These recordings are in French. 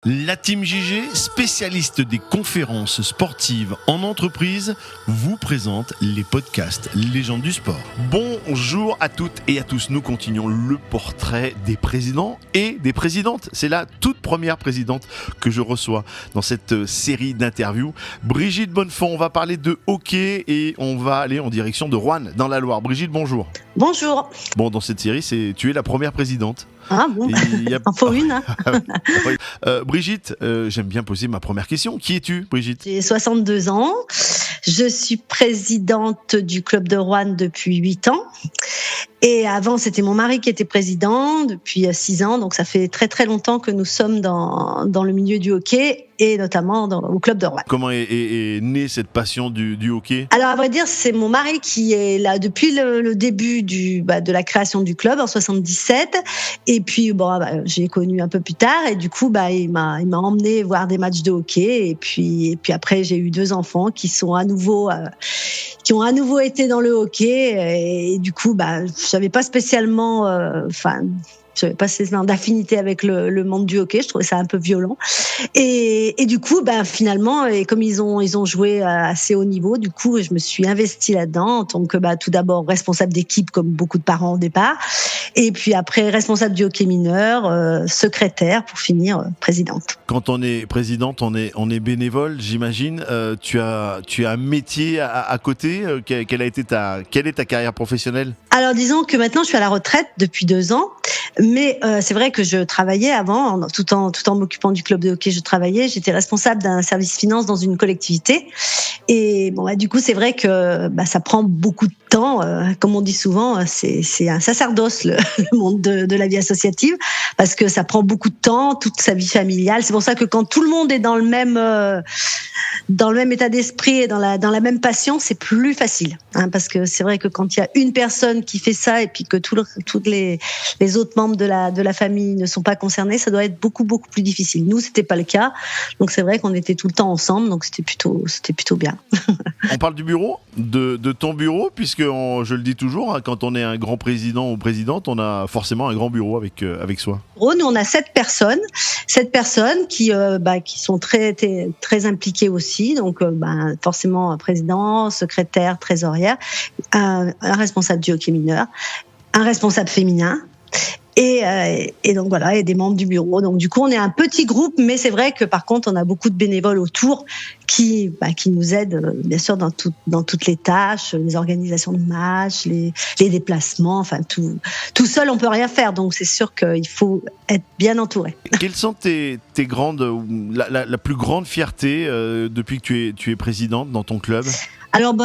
La Team JG, spécialiste des conférences sportives en entreprise, vous présente les podcasts Légendes du sport. Bonjour à toutes et à tous, nous continuons le portrait des présidents et des présidentes. C'est la toute première présidente que je reçois dans cette série d'interviews. Brigitte Bonnefond, on va parler de hockey et on va aller en direction de Roanne, dans la Loire. Brigitte, bonjour. Bonjour. Bon, dans cette série, tu es la première présidente. Ah bon, en faut une. Hein. Brigitte, j'aime bien poser ma première question. Qui es-tu, Brigitte ? J'ai 62 ans. Je suis présidente du club de Roanne depuis 8 ans. Et avant, c'était mon mari qui était président depuis 6 ans. Donc, ça fait très, très longtemps que nous sommes dans le milieu du hockey et notamment au club de Roanne. Comment est née cette passion du hockey ? Alors, à vrai dire, c'est mon mari qui est là depuis le début de la création du club en 77. Et puis, j'ai connu un peu plus tard. Et du coup, il m'a emmené voir des matchs de hockey. Et puis après, j'ai eu 2 enfants qui ont à nouveau été dans le hockey. Et du coup, j'avais pas spécialement, j'avais pas spécialement d'affinité avec le monde du hockey. Je trouvais ça un peu violent. Et du coup, finalement, et comme ils ont joué à assez haut niveau, du coup, je me suis investie là-dedans en tant que, tout d'abord responsable d'équipe, comme beaucoup de parents au départ. Et puis après, responsable du hockey mineur, secrétaire, pour finir, présidente. Quand on est présidente, on est bénévole, j'imagine. Tu as un métier à côté. Quelle est ta carrière professionnelle ? Alors, disons que maintenant, je suis à la retraite depuis 2 ans. Mais c'est vrai que je travaillais avant, tout en m'occupant du club de hockey, j'étais responsable d'un service finance dans une collectivité. Et du coup, c'est vrai que ça prend beaucoup de temps. Comme on dit souvent, c'est un sacerdoce le monde de la vie associative, parce que ça prend beaucoup de temps, toute sa vie familiale. C'est pour ça que quand tout le monde est dans le même état d'esprit et dans la même passion, c'est plus facile. Parce que c'est vrai que quand il y a une personne qui fait ça et puis que toutes les autres membres de la famille ne sont pas concernés, ça doit être beaucoup, beaucoup plus difficile. Nous, c'était pas le cas. Donc, c'est vrai qu'on était tout le temps ensemble. Donc, c'était plutôt bien. On parle du bureau, de ton bureau, puisque je le dis toujours, quand on est un grand président ou présidente, on a forcément un grand bureau avec soi. Nous, on a 7 personnes qui sont très, très impliquées aussi. Donc, forcément, un président, secrétaire, trésorière, un responsable du hockey mineur, un responsable féminin. Et donc voilà, et des membres du bureau. Donc du coup, on est un petit groupe, mais c'est vrai que par contre, on a beaucoup de bénévoles autour qui nous aident, bien sûr, dans toutes les tâches, les organisations de matchs, les déplacements, enfin tout seul, on peut rien faire. Donc c'est sûr qu'il faut être bien entouré. Quelles sont tes grandes, la plus grande fierté depuis que tu es présidente dans ton club ? Alors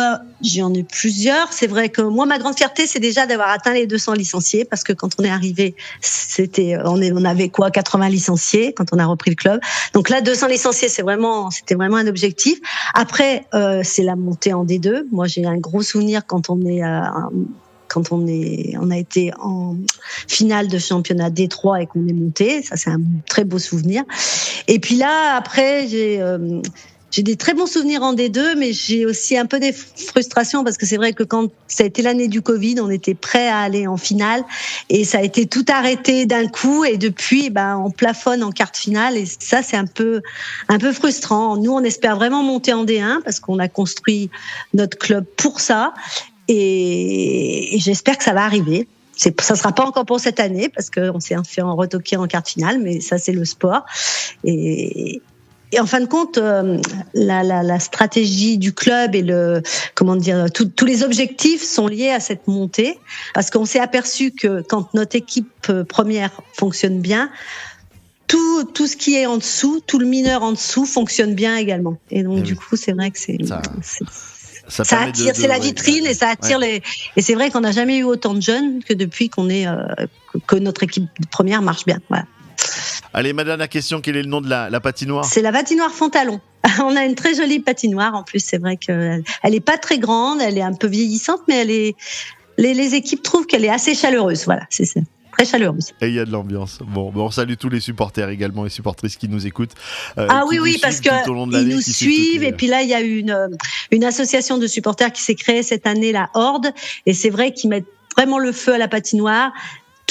j'en ai plusieurs. C'est vrai que moi, ma grande fierté, c'est déjà d'avoir atteint les 200 licenciés, parce que quand on est arrivé, on avait 80 licenciés quand on a repris le club. Donc là, 200 licenciés, c'était vraiment un objectif. Après, c'est la montée en D2. Moi, j'ai un gros souvenir quand on a été en finale de championnat D3 et qu'on est monté. Ça, c'est un très beau souvenir. Et puis là, après, j'ai des très bons souvenirs en D2, mais j'ai aussi un peu des frustrations, parce que c'est vrai que quand ça a été l'année du Covid, on était prêt à aller en finale et ça a été tout arrêté d'un coup, et depuis, on plafonne en quart de finale, et ça, c'est un peu frustrant. Nous, on espère vraiment monter en D1 parce qu'on a construit notre club pour ça, et j'espère que ça va arriver. Ça sera pas encore pour cette année parce qu'on s'est fait retoquer en quart de finale, mais ça, c'est le sport. Et en fin de compte, la stratégie du club et tous les objectifs sont liés à cette montée, parce qu'on s'est aperçu que quand notre équipe première fonctionne bien, tout ce qui est en dessous, tout le mineur en dessous fonctionne bien également. Et donc, du coup, c'est vrai que ça attire, c'est la vitrine, et ça attire et c'est vrai qu'on n'a jamais eu autant de jeunes que depuis que notre équipe première marche bien. Voilà. Allez, ma dernière question, quel est le nom de la patinoire ? C'est la patinoire Fontalon. On a une très jolie patinoire, en plus. C'est vrai qu'elle est pas très grande, elle est un peu vieillissante, mais les équipes trouvent qu'elle est assez chaleureuse. Voilà, c'est ça. Très chaleureuse. Et il y a de l'ambiance. Bon, on salue tous les supporters également et supportrices qui nous écoutent. Oui, parce qu'ils nous suivent. Et puis là, il y a une association de supporters qui s'est créée cette année, la Horde. Et c'est vrai qu'ils mettent vraiment le feu à la patinoire.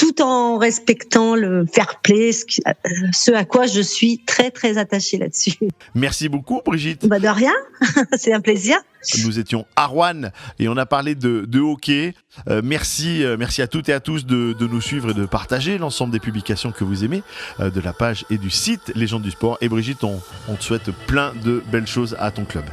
tout en respectant le fair play, ce à quoi je suis très très attachée là-dessus. Merci beaucoup Brigitte. De rien, c'est un plaisir. Nous étions à Roanne et on a parlé de hockey. Merci à toutes et à tous de nous suivre et de partager l'ensemble des publications que vous aimez de la page et du site Légendes du Sport. Et Brigitte, on te souhaite plein de belles choses à ton club.